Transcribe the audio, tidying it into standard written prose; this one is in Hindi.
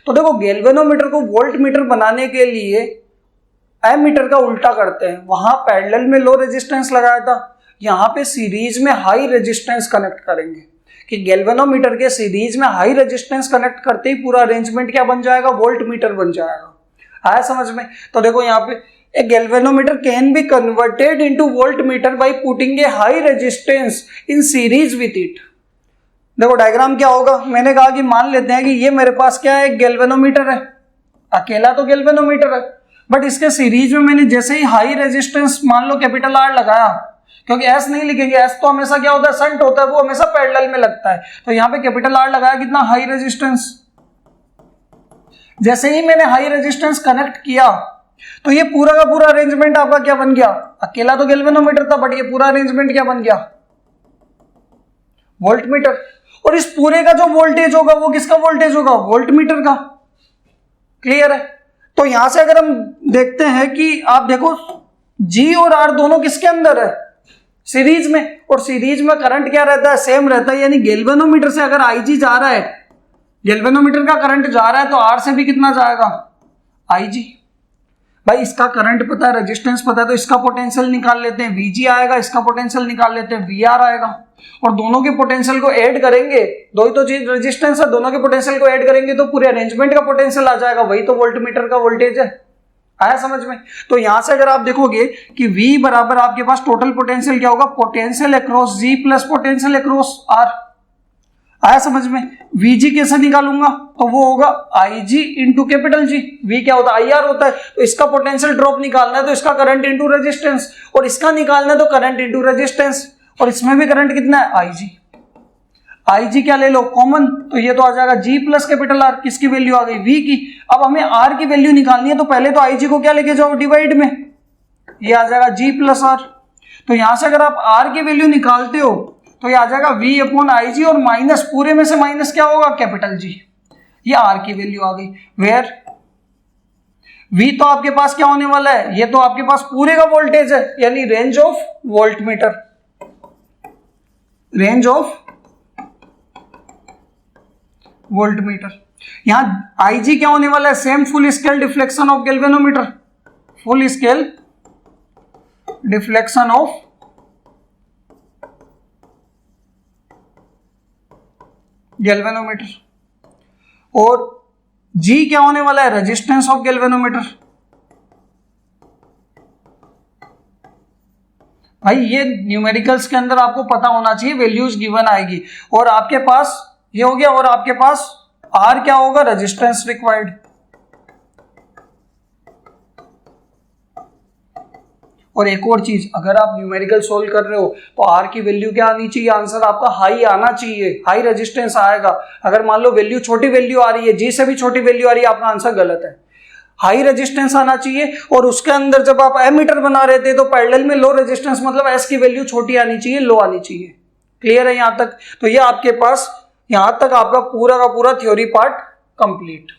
तो देखो गैल्वेनोमीटर को वोल्ट मीटर बनाने के लिए एमीटर का उल्टा करते हैं। वहां पैरेलल में लो रेजिस्टेंस लगाया था, यहाँ पे सीरीज में हाई रेजिस्टेंस कनेक्ट करेंगे कि गैल्वेनोमीटर के सीरीज में हाई रेजिस्टेंस कनेक्ट करते ही पूरा अरेंजमेंट क्या बन जाएगा, वोल्ट मीटर बन जाएगा। आया समझ में? तो देखो यहाँ पे a galvanometer can be converted into voltmeter by putting a high resistance in series with it. देखो डायग्राम क्या होगा, मैंने कहा कि मान लेते हैं कि ये मेरे पास क्या है, एक गैल्वेनोमीटर है, अकेला तो गैल्वेनोमीटर है, बट इसके सीरीज में मैंने जैसे ही हाई रेजिस्टेंस मान लो कैपिटल आर लगाया, क्योंकि एस नहीं लिखेंगे, एस तो हमेशा क्या होता है, संट होता है, वो हमेशा पैरेलल में लगता है, तो यहाँ पे कैपिटल आर लगाया, कितना हाई रेजिस्टेंस। जैसे ही मैंने हाई रेजिस्टेंस कनेक्ट किया तो ये पूरा का पूरा अरेंजमेंट आपका क्या बन गया, अकेला तो गैल्वेनोमीटर था बट ये पूरा अरेंजमेंट क्या बन गया, वोल्ट मीटर। और इस पूरे का जो वोल्टेज होगा वो किसका वोल्टेज होगा, वोल्ट मीटर का। क्लियर है? तो यहां से अगर हम देखते हैं कि आप देखो जी और आर दोनों किसके अंदर है, सीरीज में, और सीरीज में करंट क्या रहता है, सेम रहता है, यानी गैल्वेनोमीटर से अगर आईजी जा रहा है, गैल्वेनोमीटर का करंट जा रहा है तो आर से भी कितना जाएगा, आईजी। भाई इसका करंट पता है, रेजिस्टेंस पता है, तो इसका पोटेंशियल निकाल लेते हैं, वीजी आएगा, इसका पोटेंशियल निकाल लेते हैं, वीआर आएगा, और दोनों के पोटेंशियल को ऐड करेंगे, दो ही तो चीज रेजिस्टेंस है, दोनों के पोटेंशियल को ऐड करेंगे तो पूरे अरेंजमेंट का पोटेंशियल आ जाएगा, वही तो वोल्ट मीटर का वोल्टेज है। आया समझ में? तो यहां से अगर आप देखोगे कि V बराबर आपके पास टोटल पोटेंशियल क्या होगा, potential across G plus potential across R। आया समझ में? VG कैसे निकालूंगा, तो वो होगा IG into capital G। V क्या होता है, IR होता है, तो इसका पोटेंशियल ड्रॉप निकालना है तो इसका करंट इंटू रेजिस्टेंस, और इसका निकालना है तो करंट इंटू रेजिस्टेंस, और इसमें भी करंट कितना है, IG। IG क्या ले लो कॉमन, तो ये तो आ जाएगा G प्लस कैपिटल R, किसकी वैल्यू आ गई, V की। अब हमें R की वैल्यू निकालनी है तो पहले तो IG को क्या लेके जाओ, डिवाइड में, ये आ जाएगा G प्लस R। तो यहां से अगर आप R की वैल्यू निकालते हो तो ये आ जाएगा V अपॉन IG, और माइनस पूरे में से माइनस क्या होगा, कैपिटल G। ये R की वैल्यू आ गई, वेयर V तो आपके पास क्या होने वाला है, ये तो आपके पास पूरे का वोल्टेज है, यानी range of volt meter, range of volt meter. यहां IG क्या होने वाला है, same full scale deflection of galvanometer, full scale deflection of galvanometer, और G क्या होने वाला है, रेजिस्टेंस ऑफ गैल्वेनोमीटर। भाई ये न्यूमेरिकल्स के अंदर आपको पता होना चाहिए, वैल्यूज गिवन आएगी, और आपके पास ये हो गया, और आपके पास R क्या होगा, रेजिस्टेंस रिक्वायर्ड। और एक और चीज, अगर आप न्यूमेरिकल सोल्व कर रहे हो तो R की वैल्यू क्या आनी चाहिए, आंसर आपका हाई आना चाहिए, हाई रेजिस्टेंस आएगा। अगर मान लो वैल्यू छोटी वैल्यू आ रही है, G से भी छोटी वैल्यू आ रही है, आपका आंसर गलत है। हाई रेजिस्टेंस आना चाहिए, और उसके अंदर जब आप एमीटर बना रहे थे तो पैरेलल में लो रेजिस्टेंस, मतलब S की वैल्यू छोटी आनी चाहिए, लो आनी चाहिए। क्लियर है यहां तक? तो ये आपके पास यहां तक आपका पूरा का पूरा थ्योरी पार्ट कंप्लीट।